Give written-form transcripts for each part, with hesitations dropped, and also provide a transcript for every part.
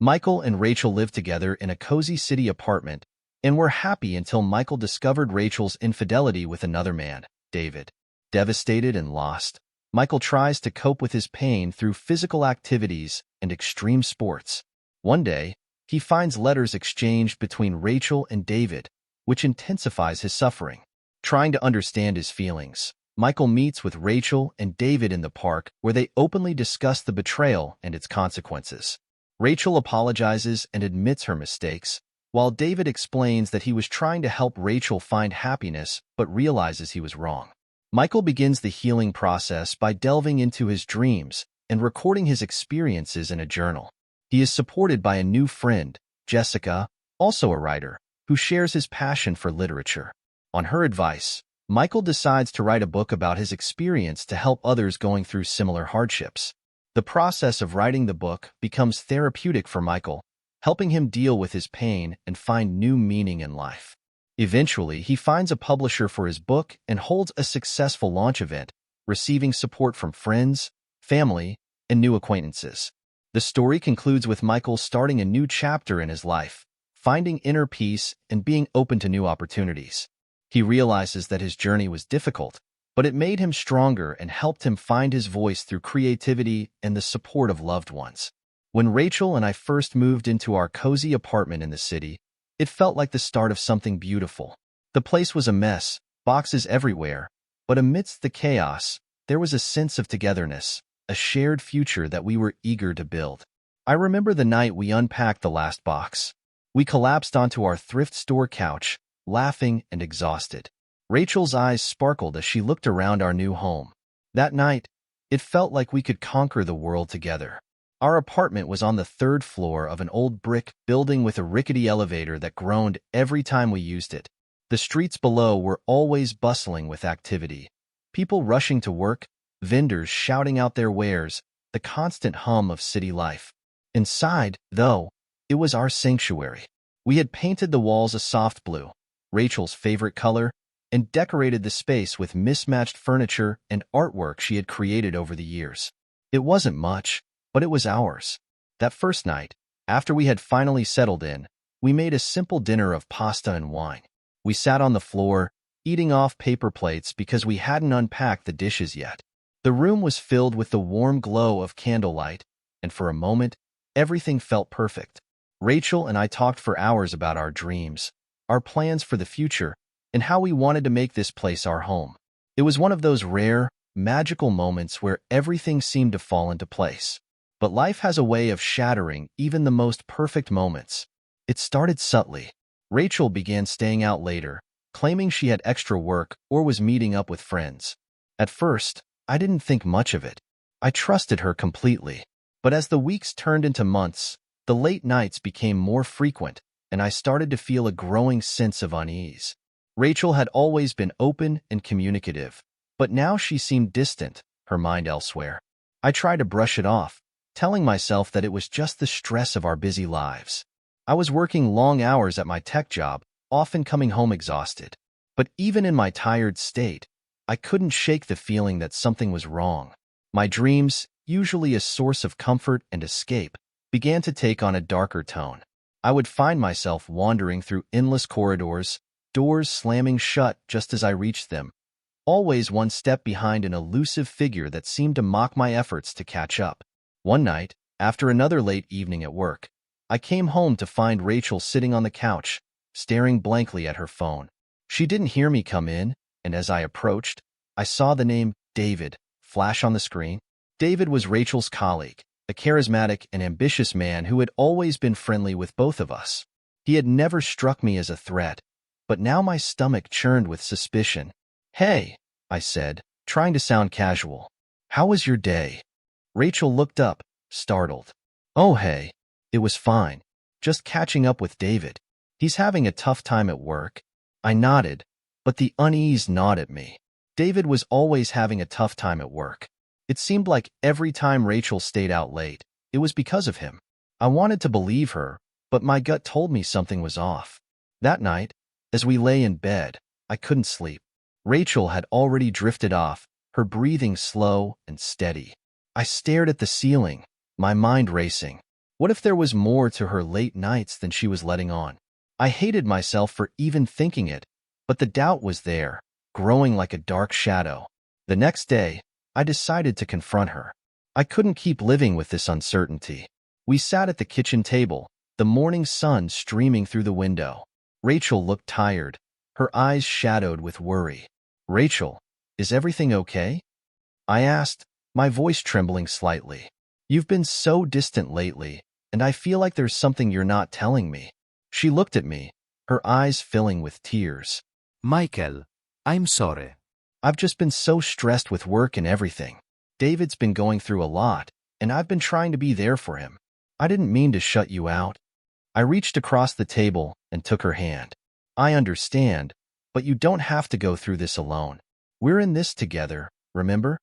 Michael and Rachel lived together in a cozy city apartment and were happy until Michael discovered Rachel's infidelity with another man, David. Devastated and lost, Michael tries to cope with his pain through physical activities and extreme sports. One day, he finds letters exchanged between Rachel and David, which intensifies his suffering. Trying to understand his feelings, Michael meets with Rachel and David in the park where they openly discuss the betrayal and its consequences. Rachel apologizes and admits her mistakes, while David explains that he was trying to help Rachel find happiness but realizes he was wrong. Michael begins the healing process by delving into his dreams and recording his experiences in a journal. He is supported by a new friend, Jessica, also a writer, who shares his passion for literature. On her advice, Michael decides to write a book about his experience to help others going through similar hardships. The process of writing the book becomes therapeutic for Michael, helping him deal with his pain and find new meaning in life. Eventually, he finds a publisher for his book and holds a successful launch event, receiving support from friends, family, and new acquaintances. The story concludes with Michael starting a new chapter in his life, finding inner peace and being open to new opportunities. He realizes that his journey was difficult, but it made him stronger and helped him find his voice through creativity and the support of loved ones. When Rachel and I first moved into our cozy apartment in the city, it felt like the start of something beautiful. The place was a mess, boxes everywhere, but amidst the chaos, there was a sense of togetherness, a shared future that we were eager to build. I remember the night we unpacked the last box. We collapsed onto our thrift store couch, laughing and exhausted. Rachel's eyes sparkled as she looked around our new home. That night, it felt like we could conquer the world together. Our apartment was on the third floor of an old brick building with a rickety elevator that groaned every time we used it. The streets below were always bustling with activity. People rushing to work, vendors shouting out their wares, the constant hum of city life. Inside, though, it was our sanctuary. We had painted the walls a soft blue, Rachel's favorite color, and decorated the space with mismatched furniture and artwork she had created over the years. It wasn't much, but it was ours. That first night, after we had finally settled in, we made a simple dinner of pasta and wine. We sat on the floor, eating off paper plates because we hadn't unpacked the dishes yet. The room was filled with the warm glow of candlelight, and for a moment, everything felt perfect. Rachel and I talked for hours about our dreams, our plans for the future, and how we wanted to make this place our home. It was one of those rare, magical moments where everything seemed to fall into place. But life has a way of shattering even the most perfect moments. It started subtly. Rachel began staying out later, claiming she had extra work or was meeting up with friends. At first, I didn't think much of it. I trusted her completely. But as the weeks turned into months, the late nights became more frequent, and I started to feel a growing sense of unease. Rachel had always been open and communicative, but now she seemed distant, her mind elsewhere. I tried to brush it off, telling myself that it was just the stress of our busy lives. I was working long hours at my tech job, often coming home exhausted. But even in my tired state, I couldn't shake the feeling that something was wrong. My dreams, usually a source of comfort and escape, began to take on a darker tone. I would find myself wandering through endless corridors, doors slamming shut just as I reached them, always one step behind an elusive figure that seemed to mock my efforts to catch up. One night, after another late evening at work, I came home to find Rachel sitting on the couch, staring blankly at her phone. She didn't hear me come in, and as I approached, I saw the name David flash on the screen. David was Rachel's colleague, a charismatic and ambitious man who had always been friendly with both of us. He had never struck me as a threat, but now my stomach churned with suspicion. "Hey," I said, trying to sound casual. "How was your day?" Rachel looked up, startled. "Oh, hey, it was fine. Just catching up with David. He's having a tough time at work." I nodded, but the unease gnawed at me. David was always having a tough time at work. It seemed like every time Rachel stayed out late, it was because of him. I wanted to believe her, but my gut told me something was off. That night, as we lay in bed, I couldn't sleep. Rachel had already drifted off, her breathing slow and steady. I stared at the ceiling, my mind racing. What if there was more to her late nights than she was letting on? I hated myself for even thinking it, but the doubt was there, growing like a dark shadow. The next day, I decided to confront her. I couldn't keep living with this uncertainty. We sat at the kitchen table, the morning sun streaming through the window. Rachel looked tired, her eyes shadowed with worry. "Rachel, is everything okay?" I asked, my voice trembling slightly. "You've been so distant lately, and I feel like there's something you're not telling me." She looked at me, her eyes filling with tears. Michael, I'm sorry. "I've just been so stressed with work and everything. David's been going through a lot, and I've been trying to be there for him. I didn't mean to shut you out." I reached across the table and took her hand. "I understand, but you don't have to go through this alone. We're in this together, remember?"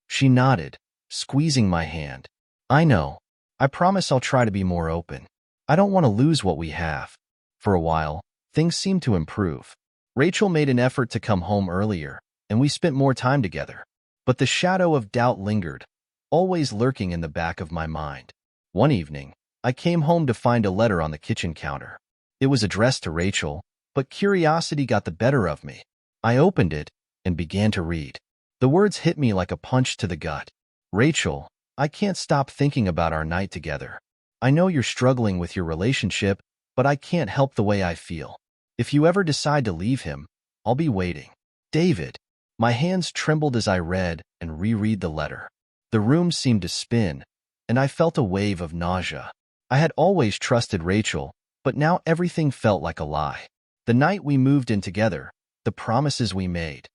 She nodded, squeezing my hand. "I know. I promise I'll try to be more open. I don't want to lose what we have." For a while, things seemed to improve. Rachel made an effort to come home earlier, and we spent more time together. But the shadow of doubt lingered, always lurking in the back of my mind. One evening, I came home to find a letter on the kitchen counter. It was addressed to Rachel, but curiosity got the better of me. I opened it and began to read. The words hit me like a punch to the gut. "Rachel, I can't stop thinking about our night together. I know you're struggling with your relationship, but I can't help the way I feel. If you ever decide to leave him, I'll be waiting. David." My hands trembled as I read and reread the letter. The room seemed to spin, and I felt a wave of nausea. I had always trusted Rachel, but now everything felt like a lie. The night we moved in together, the promises we made,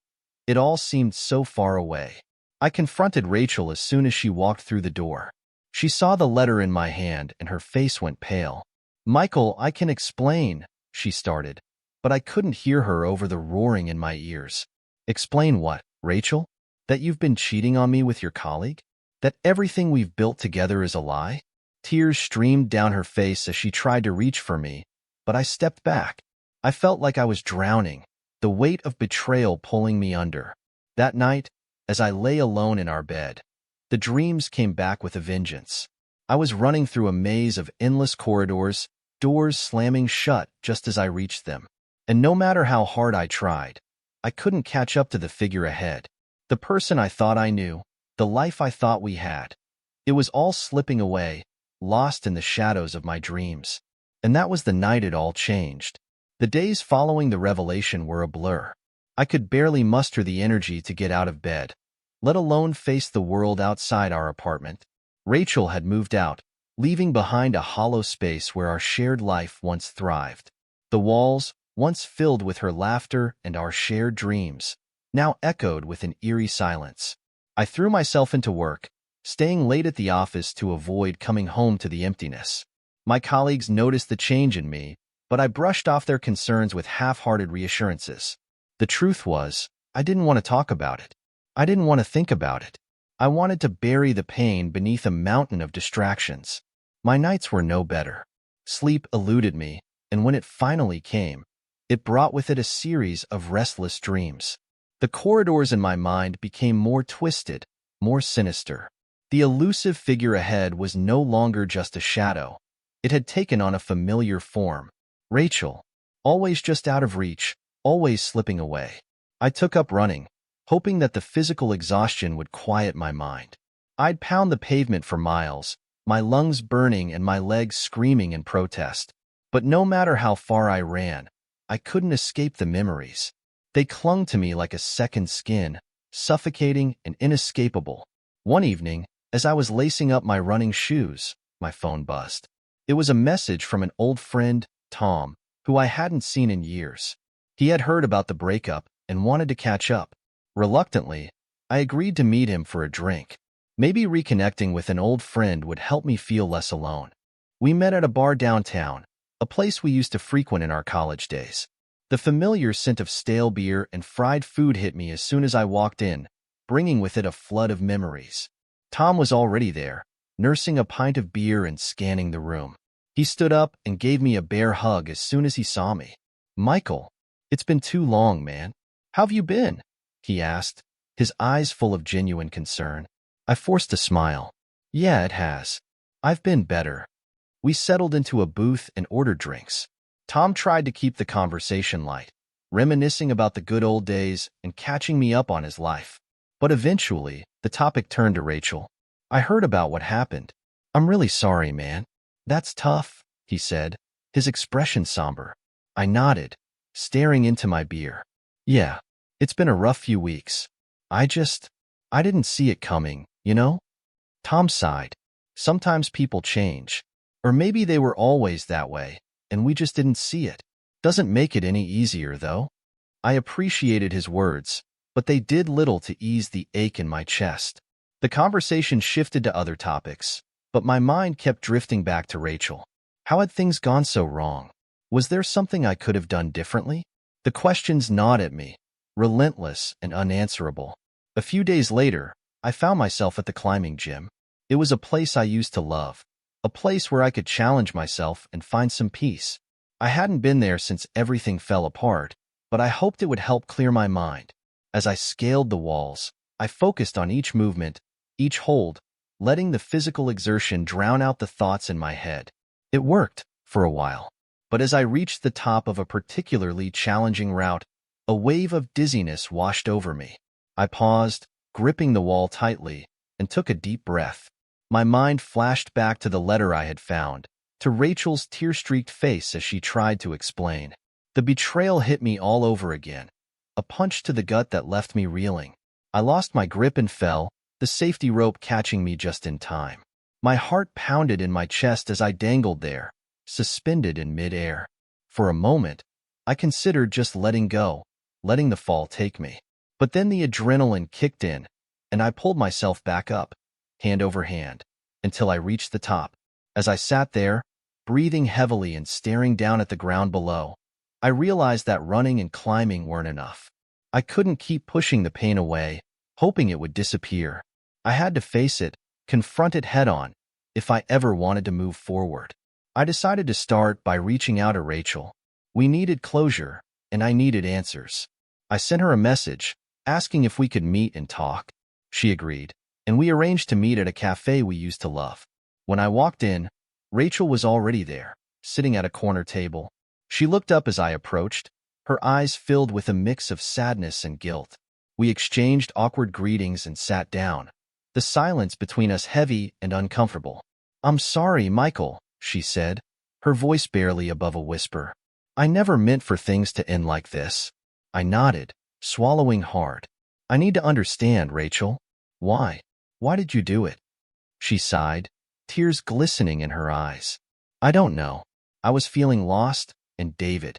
it all seemed so far away. I confronted Rachel as soon as she walked through the door. She saw the letter in my hand and her face went pale. "Michael, I can explain," she started, but I couldn't hear her over the roaring in my ears. "Explain what, Rachel? That you've been cheating on me with your colleague? That everything we've built together is a lie?" Tears streamed down her face as she tried to reach for me, but I stepped back. I felt like I was drowning, the weight of betrayal pulling me under. That night, as I lay alone in our bed, the dreams came back with a vengeance. I was running through a maze of endless corridors, doors slamming shut just as I reached them. And no matter how hard I tried, I couldn't catch up to the figure ahead. The person I thought I knew, the life I thought we had. It was all slipping away, lost in the shadows of my dreams. And that was the night it all changed. The days following the revelation were a blur. I could barely muster the energy to get out of bed, let alone face the world outside our apartment. Rachel had moved out, leaving behind a hollow space where our shared life once thrived. The walls, once filled with her laughter and our shared dreams, now echoed with an eerie silence. I threw myself into work, staying late at the office to avoid coming home to the emptiness. My colleagues noticed the change in me, but I brushed off their concerns with half-hearted reassurances. The truth was, I didn't want to talk about it. I didn't want to think about it. I wanted to bury the pain beneath a mountain of distractions. My nights were no better. Sleep eluded me, and when it finally came, it brought with it a series of restless dreams. The corridors in my mind became more twisted, more sinister. The elusive figure ahead was no longer just a shadow. It had taken on a familiar form. Rachel, always just out of reach, always slipping away. I took up running, hoping that the physical exhaustion would quiet my mind. I'd pound the pavement for miles, my lungs burning and my legs screaming in protest. But no matter how far I ran, I couldn't escape the memories. They clung to me like a second skin, suffocating and inescapable. One evening, as I was lacing up my running shoes, my phone buzzed. It was a message from an old friend, Tom, who I hadn't seen in years. He had heard about the breakup and wanted to catch up. Reluctantly, I agreed to meet him for a drink. Maybe reconnecting with an old friend would help me feel less alone. We met at a bar downtown, a place we used to frequent in our college days. The familiar scent of stale beer and fried food hit me as soon as I walked in, bringing with it a flood of memories. Tom was already there, nursing a pint of beer and scanning the room. He stood up and gave me a bear hug as soon as he saw me. "Michael, it's been too long, man. How've you been?" he asked, his eyes full of genuine concern. I forced a smile. "Yeah, it has. I've been better. We settled into a booth and ordered drinks. Tom tried to keep the conversation light, reminiscing about the good old days and catching me up on his life. But eventually, the topic turned to Rachel. I heard about what happened. I'm really sorry, man. That's tough, he said, his expression somber. I nodded, staring into my beer. Yeah, it's been a rough few weeks. I didn't see it coming, you know? Tom sighed. Sometimes people change. Or maybe they were always that way, and we just didn't see it. Doesn't make it any easier, though. I appreciated his words, but they did little to ease the ache in my chest. The conversation shifted to other topics, but my mind kept drifting back to Rachel. How had things gone so wrong? Was there something I could have done differently? The questions gnawed at me, relentless and unanswerable. A few days later, I found myself at the climbing gym. It was a place I used to love, a place where I could challenge myself and find some peace. I hadn't been there since everything fell apart, but I hoped it would help clear my mind. As I scaled the walls, I focused on each movement, each hold, letting the physical exertion drown out the thoughts in my head. It worked for a while, but as I reached the top of a particularly challenging route, a wave of dizziness washed over me. I paused, gripping the wall tightly, and took a deep breath. My mind flashed back to the letter I had found, to Rachel's tear-streaked face as she tried to explain. The betrayal hit me all over again, a punch to the gut that left me reeling. I lost my grip and fell, the safety rope catching me just in time. My heart pounded in my chest as I dangled there, suspended in midair. For a moment, I considered just letting go, letting the fall take me. But then the adrenaline kicked in, and I pulled myself back up, hand over hand, until I reached the top. As I sat there, breathing heavily and staring down at the ground below, I realized that running and climbing weren't enough. I couldn't keep pushing the pain away, hoping it would disappear. I had to face it, confront it head-on, if I ever wanted to move forward. I decided to start by reaching out to Rachel. We needed closure, and I needed answers. I sent her a message, asking if we could meet and talk. She agreed, and we arranged to meet at a cafe we used to love. When I walked in, Rachel was already there, sitting at a corner table. She looked up as I approached, her eyes filled with a mix of sadness and guilt. We exchanged awkward greetings and sat down, the silence between us heavy and uncomfortable. "I'm sorry, Michael," she said, her voice barely above a whisper. "I never meant for things to end like this." I nodded, swallowing hard. "I need to understand, Rachel. Why? Why did you do it?" She sighed, tears glistening in her eyes. "I don't know. I was feeling lost, and David.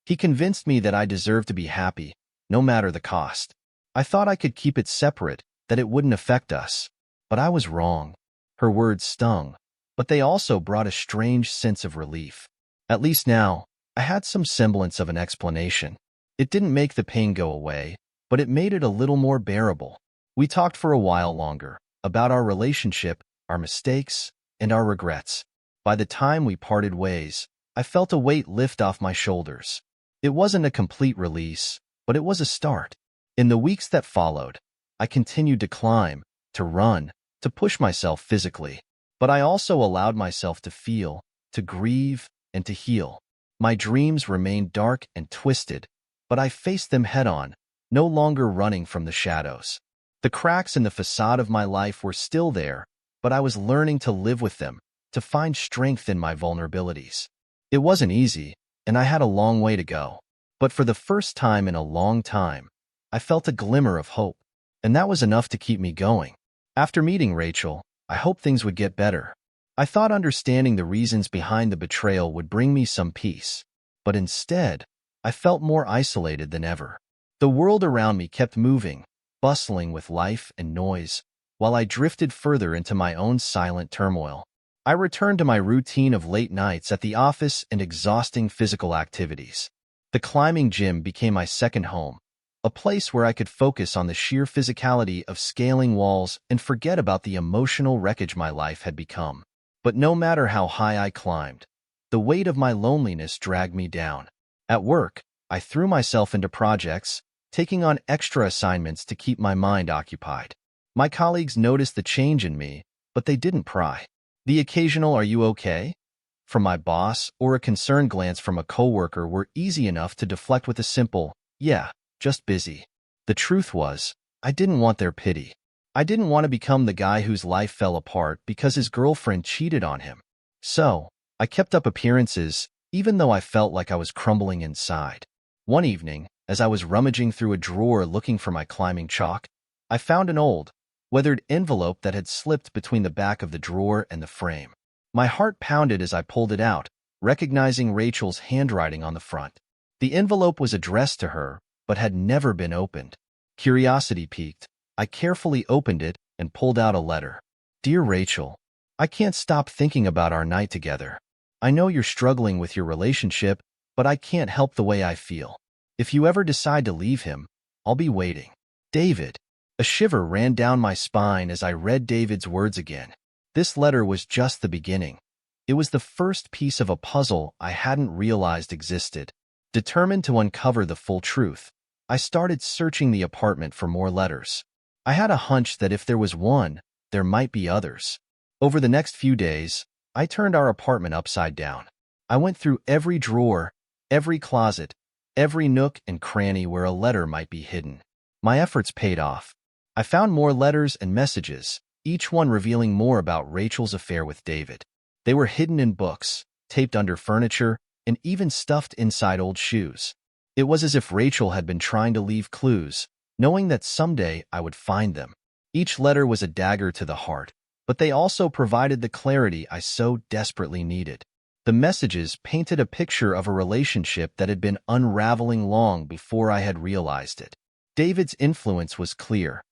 He convinced me that I deserved to be happy, no matter the cost. I thought I could keep it separate, that it wouldn't affect us. But I was wrong." Her words stung, but they also brought a strange sense of relief. At least now, I had some semblance of an explanation. It didn't make the pain go away, but it made it a little more bearable. We talked for a while longer, about our relationship, our mistakes, and our regrets. By the time we parted ways, I felt a weight lift off my shoulders. It wasn't a complete release, but it was a start. In the weeks that followed, I continued to climb, to run, to push myself physically. But I also allowed myself to feel, to grieve, and to heal. My dreams remained dark and twisted, but I faced them head-on, no longer running from the shadows. The cracks in the facade of my life were still there, but I was learning to live with them, to find strength in my vulnerabilities. It wasn't easy, and I had a long way to go. But for the first time in a long time, I felt a glimmer of hope, and that was enough to keep me going. After meeting Rachel, I hoped things would get better. I thought understanding the reasons behind the betrayal would bring me some peace, but instead, I felt more isolated than ever. The world around me kept moving, bustling with life and noise, while I drifted further into my own silent turmoil. I returned to my routine of late nights at the office and exhausting physical activities. The climbing gym became my second home, a place where I could focus on the sheer physicality of scaling walls and forget about the emotional wreckage my life had become. But no matter how high I climbed, the weight of my loneliness dragged me down. At work, I threw myself into projects, taking on extra assignments to keep my mind occupied. My colleagues noticed the change in me, but they didn't pry. The occasional "Are you okay?" from my boss or a concerned glance from a coworker were easy enough to deflect with a simple, "Yeah, just busy." The truth was, I didn't want their pity. I didn't want to become the guy whose life fell apart because his girlfriend cheated on him. So, I kept up appearances, even though I felt like I was crumbling inside. One evening, as I was rummaging through a drawer looking for my climbing chalk, I found an old, weathered envelope that had slipped between the back of the drawer and the frame. My heart pounded as I pulled it out, recognizing Rachel's handwriting on the front. The envelope was addressed to her, but had never been opened. Curiosity piqued. I carefully opened it and pulled out a letter. "Dear Rachel, I can't stop thinking about our night together. I know you're struggling with your relationship, but I can't help the way I feel. If you ever decide to leave him, I'll be waiting. David." A shiver ran down my spine as I read David's words again. This letter was just the beginning. It was the first piece of a puzzle I hadn't realized existed. Determined to uncover the full truth, I started searching the apartment for more letters. I had a hunch that if there was one, there might be others. Over the next few days, I turned our apartment upside down. I went through every drawer, every closet, every nook and cranny where a letter might be hidden. My efforts paid off. I found more letters and messages, each one revealing more about Rachel's affair with David. They were hidden in books, taped under furniture, and even stuffed inside old shoes. It was as if Rachel had been trying to leave clues, knowing that someday I would find them. Each letter was a dagger to the heart, but they also provided the clarity I so desperately needed. The messages painted a picture of a relationship that had been unraveling long before I had realized it. David's influence was clear.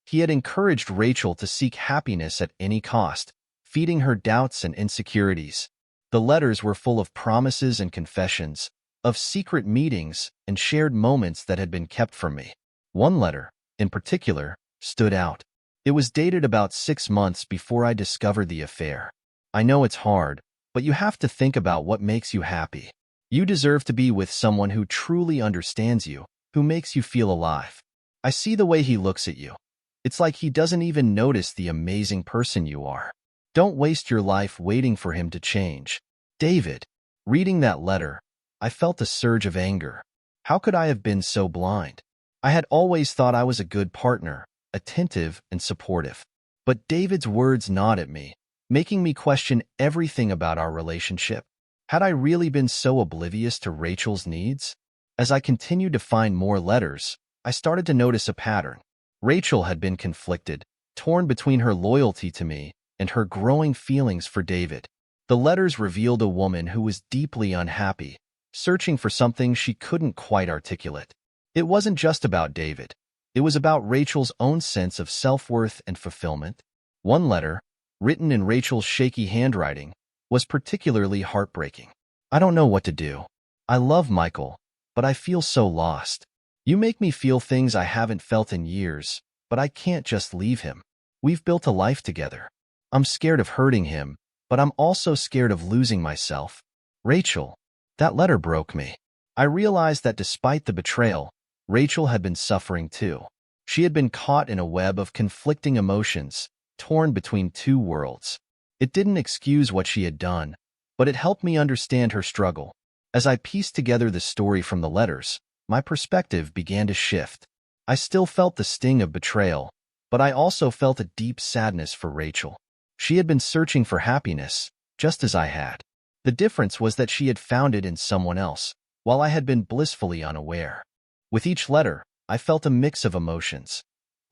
He had encouraged Rachel to seek happiness at any cost, feeding her doubts and insecurities. The letters were full of promises and confessions, of secret meetings and shared moments that had been kept from me. One letter, in particular, stood out. It was dated about 6 months before I discovered the affair. "I know it's hard, but you have to think about what makes you happy. You deserve to be with someone who truly understands you, who makes you feel alive. I see the way he looks at you. It's like he doesn't even notice the amazing person you are. Don't waste your life waiting for him to change." David. Reading that letter, I felt a surge of anger. How could I have been so blind? I had always thought I was a good partner, attentive and supportive. But David's words gnawed at me, making me question everything about our relationship. Had I really been so oblivious to Rachel's needs? As I continued to find more letters, I started to notice a pattern. Rachel had been conflicted, torn between her loyalty to me and her growing feelings for David. The letters revealed a woman who was deeply unhappy, searching for something she couldn't quite articulate. It wasn't just about David. It was about Rachel's own sense of self-worth and fulfillment. One letter, written in Rachel's shaky handwriting, was particularly heartbreaking. "I don't know what to do. I love Michael, but I feel so lost. You make me feel things I haven't felt in years, but I can't just leave him. We've built a life together. I'm scared of hurting him, but I'm also scared of losing myself. Rachel." That letter broke me. I realized that despite the betrayal, Rachel had been suffering too. She had been caught in a web of conflicting emotions, torn between two worlds. It didn't excuse what she had done, but it helped me understand her struggle. As I pieced together the story from the letters, my perspective began to shift. I still felt the sting of betrayal, but I also felt a deep sadness for Rachel. She had been searching for happiness, just as I had. The difference was that she had found it in someone else, while I had been blissfully unaware. With each letter, I felt a mix of emotions: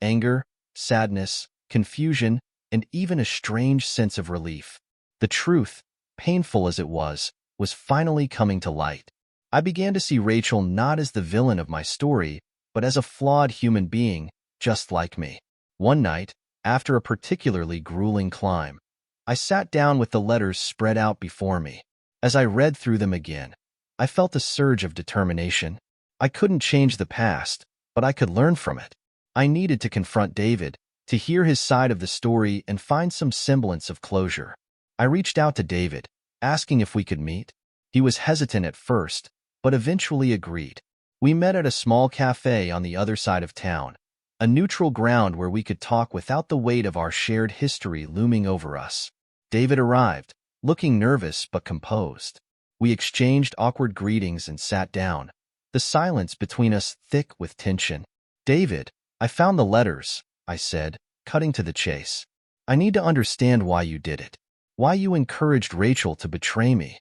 anger, sadness, confusion, and even a strange sense of relief. The truth, painful as it was finally coming to light. I began to see Rachel not as the villain of my story, but as a flawed human being, just like me. One night, after a particularly grueling climb, I sat down with the letters spread out before me. As I read through them again, I felt a surge of determination. I couldn't change the past, but I could learn from it. I needed to confront David, to hear his side of the story and find some semblance of closure. I reached out to David, asking if we could meet. He was hesitant at first, but eventually agreed. We met at a small cafe on the other side of town, a neutral ground where we could talk without the weight of our shared history looming over us. David arrived, looking nervous but composed. We exchanged awkward greetings and sat down, the silence between us thick with tension. David, I found the letters, I said, cutting to the chase. I need to understand why you did it. Why you encouraged Rachel to betray me.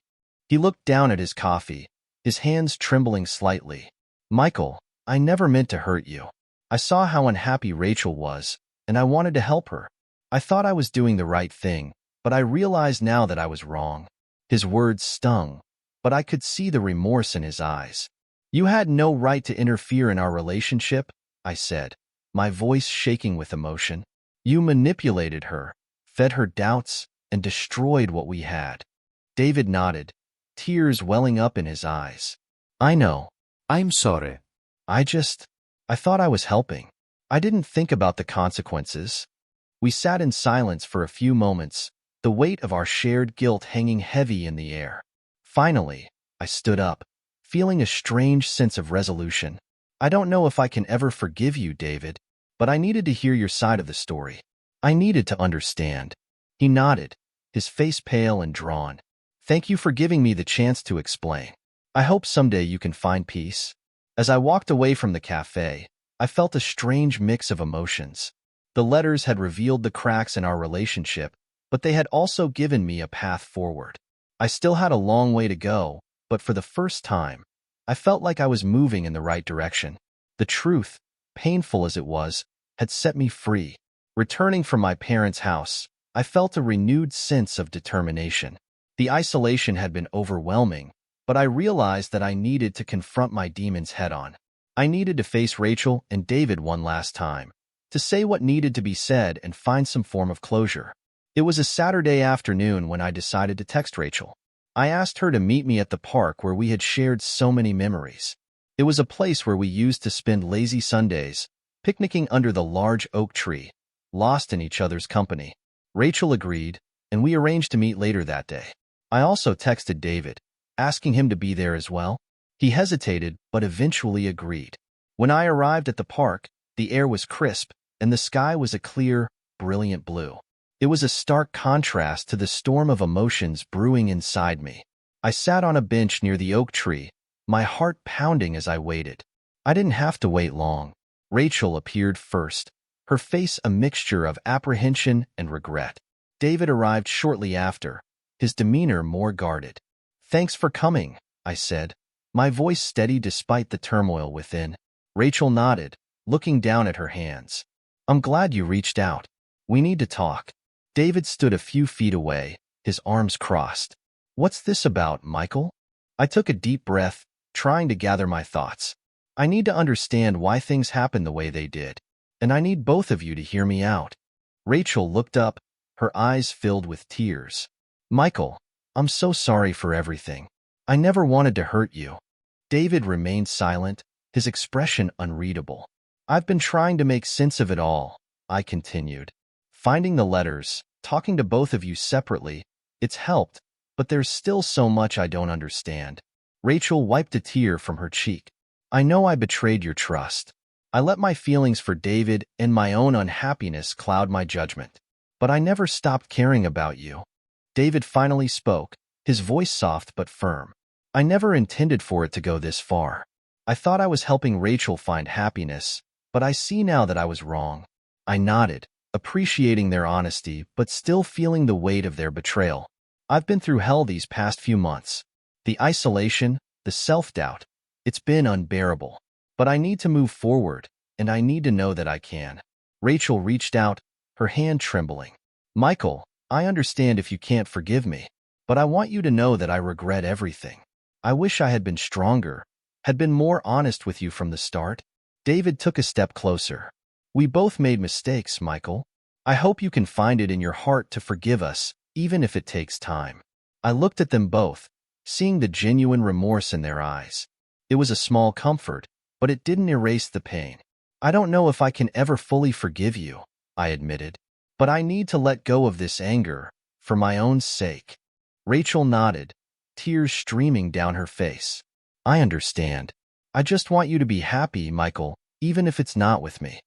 He looked down at his coffee, his hands trembling slightly. Michael, I never meant to hurt you. I saw how unhappy Rachel was, and I wanted to help her. I thought I was doing the right thing, but I realized now that I was wrong. His words stung, but I could see the remorse in his eyes. You had no right to interfere in our relationship, I said, my voice shaking with emotion. You manipulated her, fed her doubts, and destroyed what we had. David nodded, tears welling up in his eyes. I know. I'm sorry. I thought I was helping. I didn't think about the consequences. We sat in silence for a few moments, the weight of our shared guilt hanging heavy in the air. Finally, I stood up, feeling a strange sense of resolution. I don't know if I can ever forgive you, David, but I needed to hear your side of the story. I needed to understand. He nodded, his face pale and drawn. Thank you for giving me the chance to explain. I hope someday you can find peace. As I walked away from the cafe, I felt a strange mix of emotions. The letters had revealed the cracks in our relationship, but they had also given me a path forward. I still had a long way to go, but for the first time, I felt like I was moving in the right direction. The truth, painful as it was, had set me free. Returning from my parents' house, I felt a renewed sense of determination. The isolation had been overwhelming, but I realized that I needed to confront my demons head-on. I needed to face Rachel and David one last time, to say what needed to be said and find some form of closure. It was a Saturday afternoon when I decided to text Rachel. I asked her to meet me at the park where we had shared so many memories. It was a place where we used to spend lazy Sundays, picnicking under the large oak tree, lost in each other's company. Rachel agreed, and we arranged to meet later that day. I also texted David, asking him to be there as well. He hesitated, but eventually agreed. When I arrived at the park, the air was crisp, and the sky was a clear, brilliant blue. It was a stark contrast to the storm of emotions brewing inside me. I sat on a bench near the oak tree, my heart pounding as I waited. I didn't have to wait long. Rachel appeared first, her face a mixture of apprehension and regret. David arrived shortly after, his demeanor more guarded. Thanks for coming, I said, my voice steady despite the turmoil within. Rachel nodded, looking down at her hands. I'm glad you reached out. We need to talk. David stood a few feet away, his arms crossed. What's this about, Michael? I took a deep breath, trying to gather my thoughts. I need to understand why things happened the way they did, and I need both of you to hear me out. Rachel looked up, her eyes filled with tears. Michael, I'm so sorry for everything. I never wanted to hurt you. David remained silent, his expression unreadable. I've been trying to make sense of it all, I continued. Finding the letters, talking to both of you separately, it's helped, but there's still so much I don't understand. Rachel wiped a tear from her cheek. I know I betrayed your trust. I let my feelings for David and my own unhappiness cloud my judgment. But I never stopped caring about you. David finally spoke, his voice soft but firm. I never intended for it to go this far. I thought I was helping Rachel find happiness, but I see now that I was wrong. I nodded, appreciating their honesty but still feeling the weight of their betrayal. I've been through hell these past few months. The isolation, the self-doubt, it's been unbearable. But I need to move forward, and I need to know that I can. Rachel reached out, her hand trembling. Michael, I understand if you can't forgive me, but I want you to know that I regret everything. I wish I had been stronger, had been more honest with you from the start. David took a step closer. We both made mistakes, Michael. I hope you can find it in your heart to forgive us, even if it takes time. I looked at them both, seeing the genuine remorse in their eyes. It was a small comfort, but it didn't erase the pain. I don't know if I can ever fully forgive you, I admitted, but I need to let go of this anger, for my own sake. Rachel nodded, tears streaming down her face. I understand. I just want you to be happy, Michael, even if it's not with me.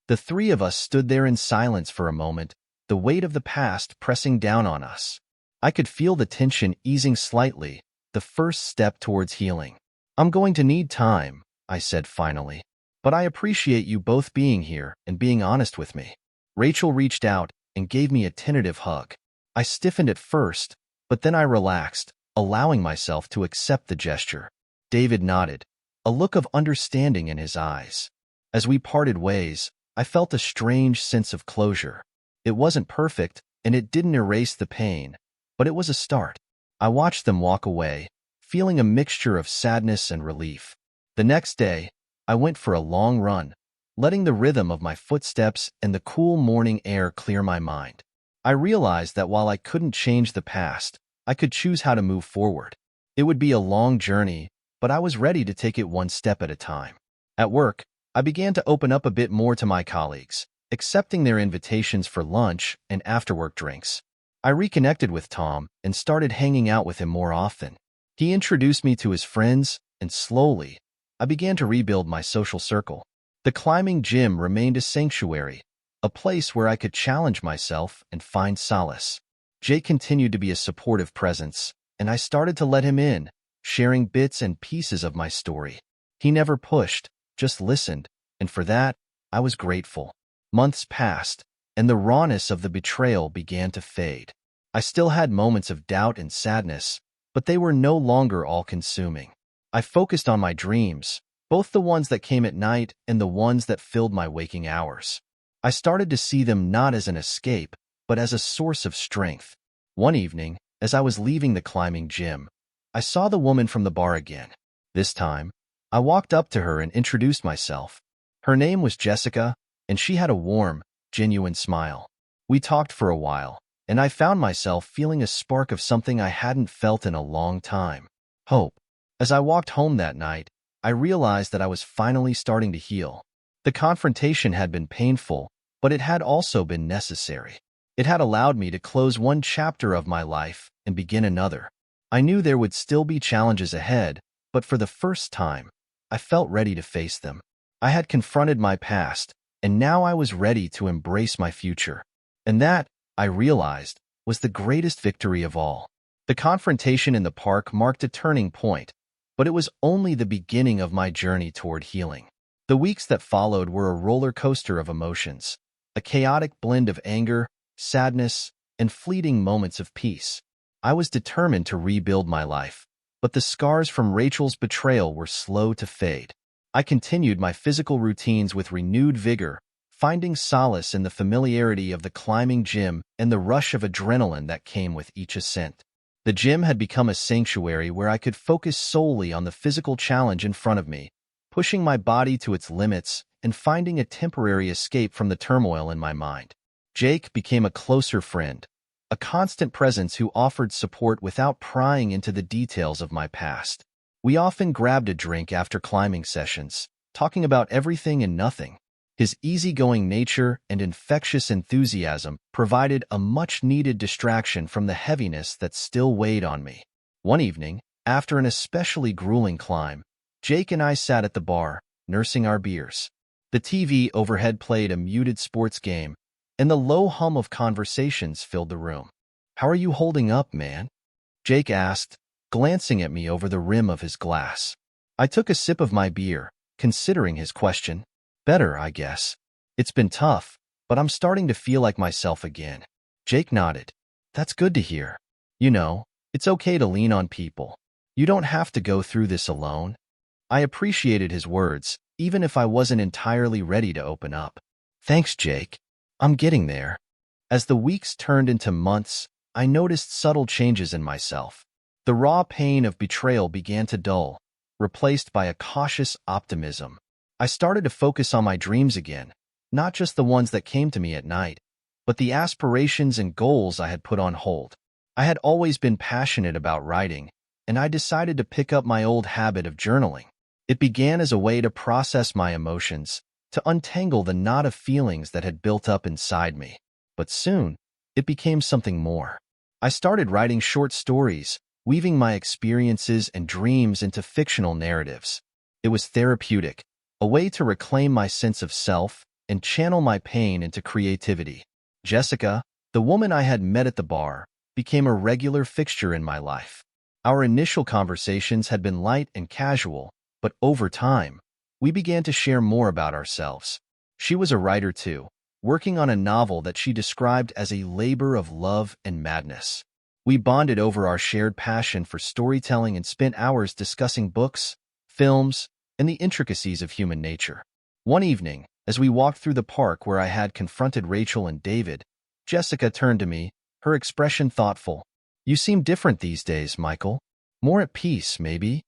The three of us stood there in silence for a moment, the weight of the past pressing down on us. I could feel the tension easing slightly, the first step towards healing. "I'm going to need time," I said finally. "But I appreciate you both being here and being honest with me." Rachel reached out and gave me a tentative hug. I stiffened at first, but then I relaxed, allowing myself to accept the gesture. David nodded, a look of understanding in his eyes. As we parted ways, I felt a strange sense of closure. It wasn't perfect, and it didn't erase the pain, but it was a start. I watched them walk away, feeling a mixture of sadness and relief. The next day, I went for a long run, letting the rhythm of my footsteps and the cool morning air clear my mind. I realized that while I couldn't change the past, I could choose how to move forward. It would be a long journey, but I was ready to take it one step at a time. At work, I began to open up a bit more to my colleagues, accepting their invitations for lunch and after-work drinks. I reconnected with Tom and started hanging out with him more often. He introduced me to his friends, and slowly, I began to rebuild my social circle. The climbing gym remained a sanctuary, a place where I could challenge myself and find solace. Jake continued to be a supportive presence, and I started to let him in, sharing bits and pieces of my story. He never pushed, just listened, and for that, I was grateful. Months passed, and the rawness of the betrayal began to fade. I still had moments of doubt and sadness, but they were no longer all-consuming. I focused on my dreams, both the ones that came at night and the ones that filled my waking hours. I started to see them not as an escape, but as a source of strength. One evening, as I was leaving the climbing gym, I saw the woman from the bar again. This time, I walked up to her and introduced myself. Her name was Jessica, and she had a warm, genuine smile. We talked for a while, and I found myself feeling a spark of something I hadn't felt in a long time: hope. As I walked home that night, I realized that I was finally starting to heal. The confrontation had been painful, but it had also been necessary. It had allowed me to close one chapter of my life and begin another. I knew there would still be challenges ahead, but for the first time, I felt ready to face them. I had confronted my past, and now I was ready to embrace my future. And that, I realized, was the greatest victory of all. The confrontation in the park marked a turning point, but it was only the beginning of my journey toward healing. The weeks that followed were a roller coaster of emotions, a chaotic blend of anger, sadness, and fleeting moments of peace. I was determined to rebuild my life, but the scars from Rachel's betrayal were slow to fade. I continued my physical routines with renewed vigor, finding solace in the familiarity of the climbing gym and the rush of adrenaline that came with each ascent. The gym had become a sanctuary where I could focus solely on the physical challenge in front of me, pushing my body to its limits and finding a temporary escape from the turmoil in my mind. Jake became a closer friend, a constant presence who offered support without prying into the details of my past. We often grabbed a drink after climbing sessions, talking about everything and nothing. His easygoing nature and infectious enthusiasm provided a much-needed distraction from the heaviness that still weighed on me. One evening, after an especially grueling climb, Jake and I sat at the bar, nursing our beers. The TV overhead played a muted sports game, and the low hum of conversations filled the room. "How are you holding up, man?" Jake asked, glancing at me over the rim of his glass. I took a sip of my beer, considering his question. "Better, I guess. It's been tough, but I'm starting to feel like myself again." Jake nodded. "That's good to hear. You know, it's okay to lean on people. You don't have to go through this alone." I appreciated his words, even if I wasn't entirely ready to open up. "Thanks, Jake. I'm getting there." As the weeks turned into months, I noticed subtle changes in myself. The raw pain of betrayal began to dull, replaced by a cautious optimism. I started to focus on my dreams again, not just the ones that came to me at night, but the aspirations and goals I had put on hold. I had always been passionate about writing, and I decided to pick up my old habit of journaling. It began as a way to process my emotions, to untangle the knot of feelings that had built up inside me. But soon, it became something more. I started writing short stories, weaving my experiences and dreams into fictional narratives. It was therapeutic, a way to reclaim my sense of self and channel my pain into creativity. Jessica, the woman I had met at the bar, became a regular fixture in my life. Our initial conversations had been light and casual, but over time, we began to share more about ourselves. She was a writer too, working on a novel that she described as a labor of love and madness. We bonded over our shared passion for storytelling and spent hours discussing books, films, and the intricacies of human nature. One evening, as we walked through the park where I had confronted Rachel and David, Jessica turned to me, her expression thoughtful. "You seem different these days, Michael. More at peace, maybe?"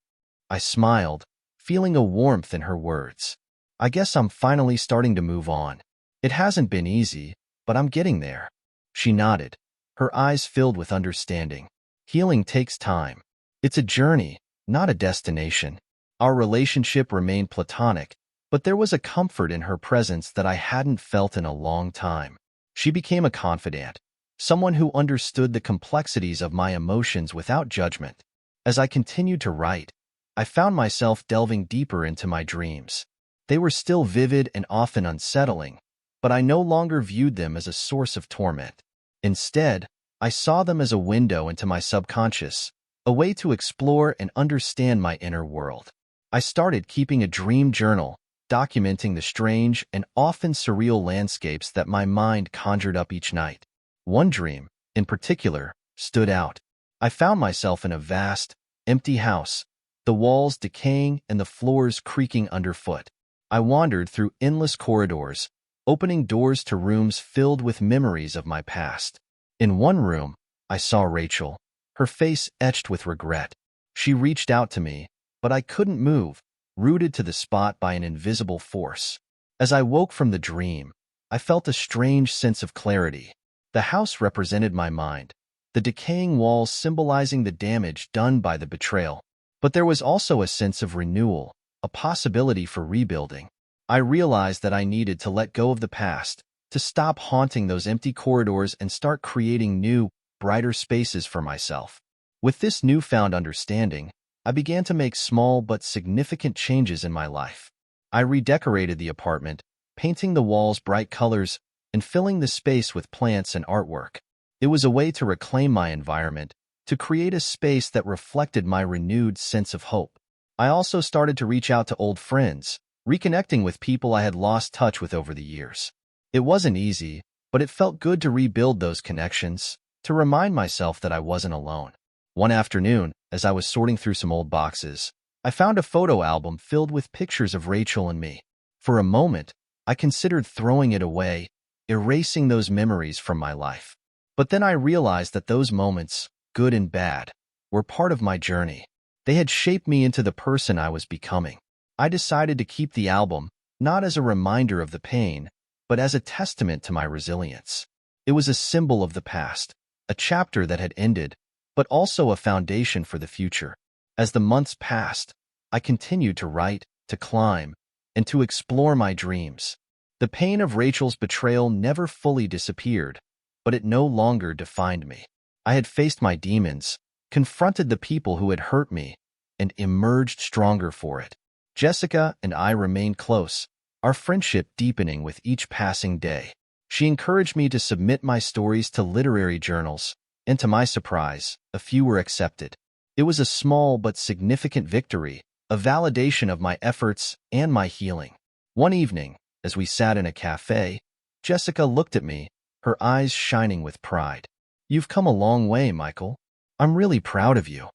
I smiled, feeling a warmth in her words. "I guess I'm finally starting to move on. It hasn't been easy, but I'm getting there." She nodded, her eyes filled with understanding. "Healing takes time. It's a journey, not a destination." Our relationship remained platonic, but there was a comfort in her presence that I hadn't felt in a long time. She became a confidant, someone who understood the complexities of my emotions without judgment. As I continued to write, I found myself delving deeper into my dreams. They were still vivid and often unsettling, but I no longer viewed them as a source of torment. Instead, I saw them as a window into my subconscious, a way to explore and understand my inner world. I started keeping a dream journal, documenting the strange and often surreal landscapes that my mind conjured up each night. One dream, in particular, stood out. I found myself in a vast, empty house, the walls decaying and the floors creaking underfoot. I wandered through endless corridors, opening doors to rooms filled with memories of my past. In one room, I saw Rachel, her face etched with regret. She reached out to me, but I couldn't move, rooted to the spot by an invisible force. As I woke from the dream, I felt a strange sense of clarity. The house represented my mind, the decaying walls symbolizing the damage done by the betrayal. But there was also a sense of renewal, a possibility for rebuilding. I realized that I needed to let go of the past, to stop haunting those empty corridors and start creating new, brighter spaces for myself. With this newfound understanding, I began to make small but significant changes in my life. I redecorated the apartment, painting the walls bright colors and filling the space with plants and artwork. It was a way to reclaim my environment, to create a space that reflected my renewed sense of hope. I also started to reach out to old friends, reconnecting with people I had lost touch with over the years. It wasn't easy, but it felt good to rebuild those connections, to remind myself that I wasn't alone. One afternoon, as I was sorting through some old boxes, I found a photo album filled with pictures of Rachel and me. For a moment, I considered throwing it away, erasing those memories from my life. But then I realized that those moments, good and bad, were part of my journey. They had shaped me into the person I was becoming. I decided to keep the album, not as a reminder of the pain, but as a testament to my resilience. It was a symbol of the past, a chapter that had ended, but also a foundation for the future. As the months passed, I continued to write, to climb, and to explore my dreams. The pain of Rachel's betrayal never fully disappeared, but it no longer defined me. I had faced my demons, confronted the people who had hurt me, and emerged stronger for it. Jessica and I remained close, our friendship deepening with each passing day. She encouraged me to submit my stories to literary journals, and to my surprise, a few were accepted. It was a small but significant victory, a validation of my efforts and my healing. One evening, as we sat in a cafe, Jessica looked at me, her eyes shining with pride. "You've come a long way, Michael. I'm really proud of you."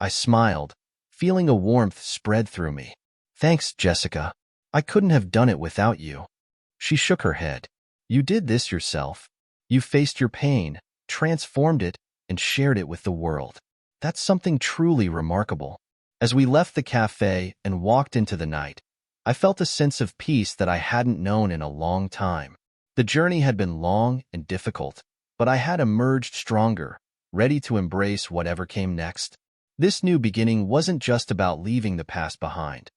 I smiled, feeling a warmth spread through me. "Thanks, Jessica. I couldn't have done it without you." She shook her head. "You did this yourself. You faced your pain, transformed it, and shared it with the world. That's something truly remarkable." As we left the cafe and walked into the night, I felt a sense of peace that I hadn't known in a long time. The journey had been long and difficult, but I had emerged stronger, ready to embrace whatever came next. This new beginning wasn't just about leaving the past behind.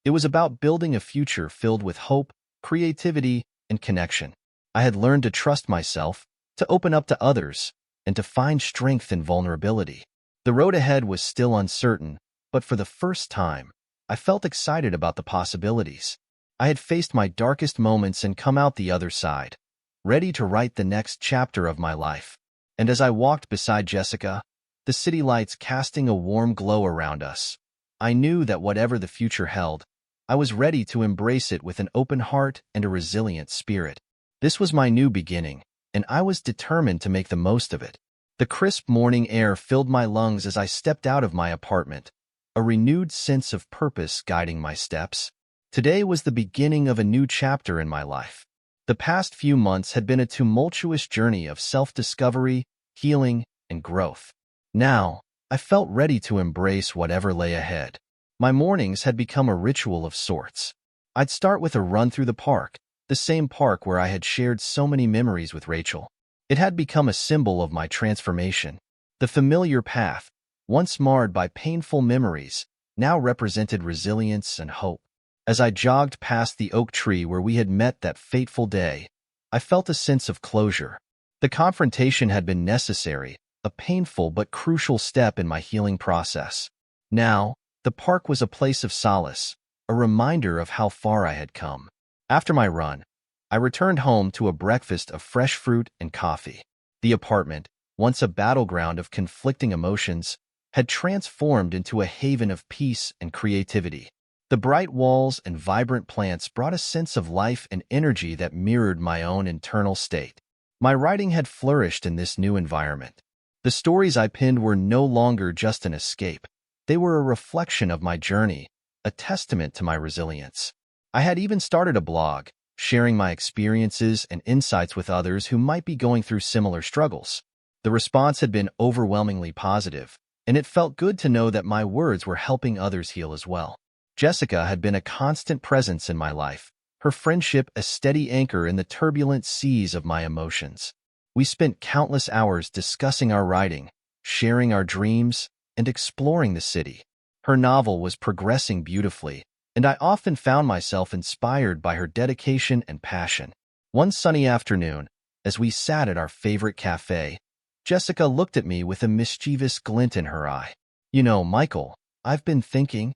It was about building a future filled with hope, creativity, and connection. I had learned to trust myself, to open up to others, and to find strength in vulnerability. The road ahead was still uncertain, but for the first time, I felt excited about the possibilities. I had faced my darkest moments and come out the other side, ready to write the next chapter of my life. And as I walked beside Jessica, the city lights casting a warm glow around us, I knew that whatever the future held, I was ready to embrace it with an open heart and a resilient spirit. This was my new beginning, and I was determined to make the most of it. The crisp morning air filled my lungs as I stepped out of my apartment, a renewed sense of purpose guiding my steps. Today was the beginning of a new chapter in my life. The past few months had been a tumultuous journey of self-discovery, healing, and growth. Now, I felt ready to embrace whatever lay ahead. My mornings had become a ritual of sorts. I'd start with a run through the park, the same park where I had shared so many memories with Rachel. It had become a symbol of my transformation. The familiar path, once marred by painful memories, now represented resilience and hope. As I jogged past the oak tree where we had met that fateful day, I felt a sense of closure. The confrontation had been necessary, a painful but crucial step in my healing process. Now, the park was a place of solace, a reminder of how far I had come. After my run, I returned home to a breakfast of fresh fruit and coffee. The apartment, once a battleground of conflicting emotions, had transformed into a haven of peace and creativity. The bright walls and vibrant plants brought a sense of life and energy that mirrored my own internal state. My writing had flourished in this new environment. The stories I penned were no longer just an escape. They were a reflection of my journey, a testament to my resilience. I had even started a blog, sharing my experiences and insights with others who might be going through similar struggles. The response had been overwhelmingly positive, and it felt good to know that my words were helping others heal as well. Jessica had been a constant presence in my life, her friendship a steady anchor in the turbulent seas of my emotions. We spent countless hours discussing our writing, sharing our dreams, and exploring the city. Her novel was progressing beautifully, and I often found myself inspired by her dedication and passion. One sunny afternoon, as we sat at our favorite cafe, Jessica looked at me with a mischievous glint in her eye. "You know, Michael, I've been thinking."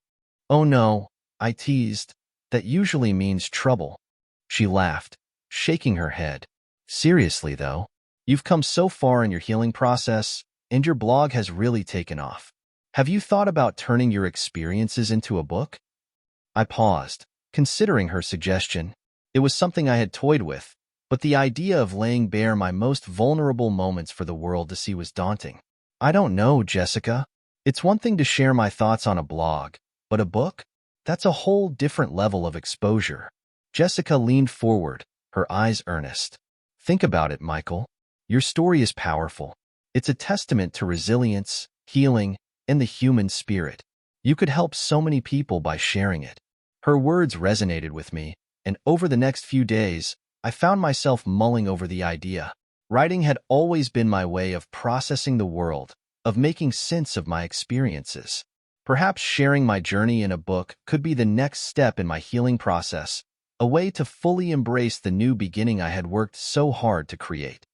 "Oh no," I teased. "That usually means trouble." She laughed, shaking her head. "Seriously, though, you've come so far in your healing process, and your blog has really taken off. Have you thought about turning your experiences into a book?" I paused, considering her suggestion. It was something I had toyed with, but the idea of laying bare my most vulnerable moments for the world to see was daunting. "I don't know, Jessica. It's one thing to share my thoughts on a blog, but a book? That's a whole different level of exposure." Jessica leaned forward, her eyes earnest. "Think about it, Michael. Your story is powerful. It's a testament to resilience, healing, and the human spirit. You could help so many people by sharing it." Her words resonated with me, and over the next few days, I found myself mulling over the idea. Writing had always been my way of processing the world, of making sense of my experiences. Perhaps sharing my journey in a book could be the next step in my healing process, a way to fully embrace the new beginning I had worked so hard to create.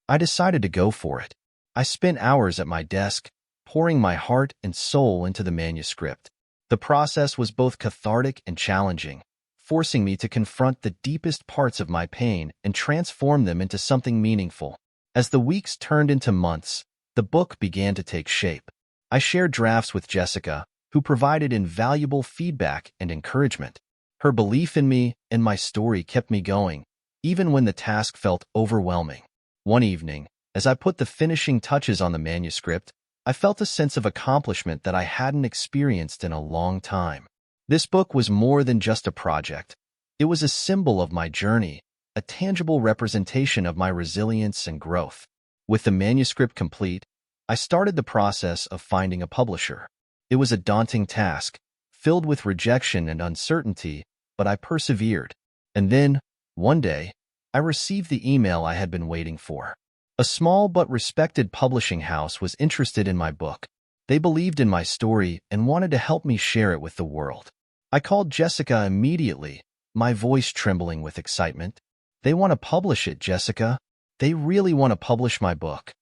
I decided to go for it. I spent hours at my desk, pouring my heart and soul into the manuscript. The process was both cathartic and challenging, forcing me to confront the deepest parts of my pain and transform them into something meaningful. As the weeks turned into months, the book began to take shape. I shared drafts with Jessica, who provided invaluable feedback and encouragement. Her belief in me and my story kept me going, even when the task felt overwhelming. One evening, as I put the finishing touches on the manuscript, I felt a sense of accomplishment that I hadn't experienced in a long time. This book was more than just a project. It was a symbol of my journey, a tangible representation of my resilience and growth. With the manuscript complete, I started the process of finding a publisher. It was a daunting task, filled with rejection and uncertainty, but I persevered. And then, one day, I received the email I had been waiting for. A small but respected publishing house was interested in my book. They believed in my story and wanted to help me share it with the world. I called Jessica immediately, my voice trembling with excitement. "They want to publish it, Jessica. They really want to publish my book."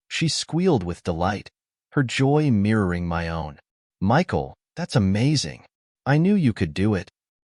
She squealed with delight, her joy mirroring my own. "Michael, that's amazing. I knew you could do it."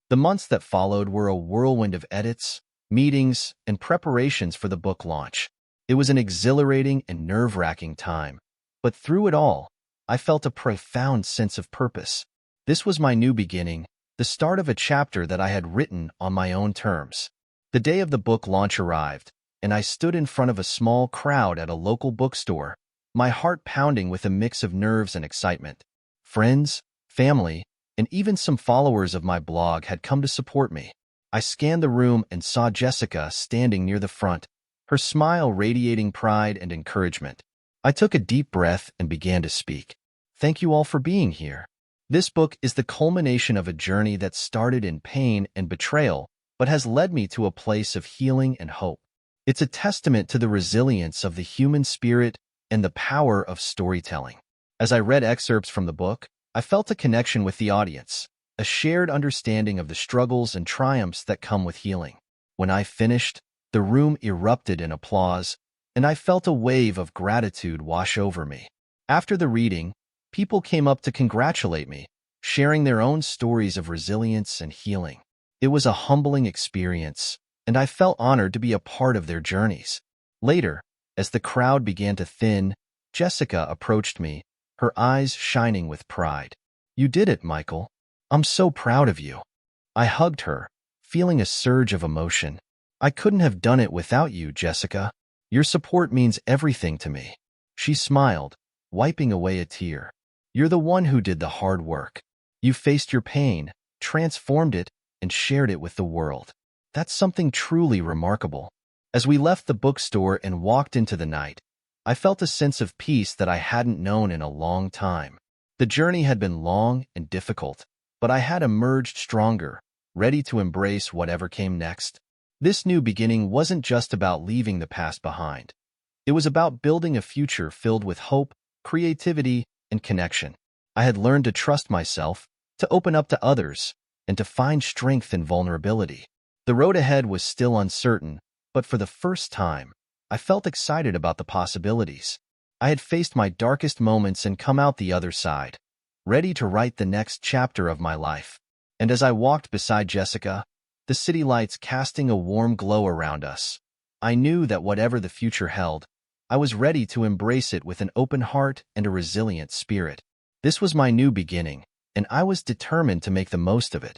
The months that followed were a whirlwind of edits, meetings, and preparations for the book launch. It was an exhilarating and nerve-wracking time, but through it all, I felt a profound sense of purpose. This was my new beginning, the start of a chapter that I had written on my own terms. The day of the book launch arrived, and I stood in front of a small crowd at a local bookstore, my heart pounding with a mix of nerves and excitement. Friends, family, and even some followers of my blog had come to support me. I scanned the room and saw Jessica standing near the front, her smile radiating pride and encouragement. I took a deep breath and began to speak. Thank you all for being here. This book is the culmination of a journey that started in pain and betrayal, but has led me to a place of healing and hope. It's a testament to the resilience of the human spirit and the power of storytelling. As I read excerpts from the book, I felt a connection with the audience, a shared understanding of the struggles and triumphs that come with healing. When I finished, the room erupted in applause, and I felt a wave of gratitude wash over me. After the reading, people came up to congratulate me, sharing their own stories of resilience and healing. It was a humbling experience, and I felt honored to be a part of their journeys. Later, as the crowd began to thin, Jessica approached me, her eyes shining with pride. "You did it, Michael. I'm so proud of you." I hugged her, feeling a surge of emotion. "I couldn't have done it without you, Jessica. Your support means everything to me." She smiled, wiping away a tear. "You're the one who did the hard work. You faced your pain, transformed it, and shared it with the world. That's something truly remarkable." As we left the bookstore and walked into the night, I felt a sense of peace that I hadn't known in a long time. The journey had been long and difficult, but I had emerged stronger, ready to embrace whatever came next. This new beginning wasn't just about leaving the past behind. It was about building a future filled with hope, creativity, and connection. I had learned to trust myself, to open up to others, and to find strength in vulnerability. The road ahead was still uncertain, but for the first time, I felt excited about the possibilities. I had faced my darkest moments and come out the other side, ready to write the next chapter of my life. And as I walked beside Jessica, the city lights casting a warm glow around us, I knew that whatever the future held, I was ready to embrace it with an open heart and a resilient spirit. This was my new beginning, and I was determined to make the most of it.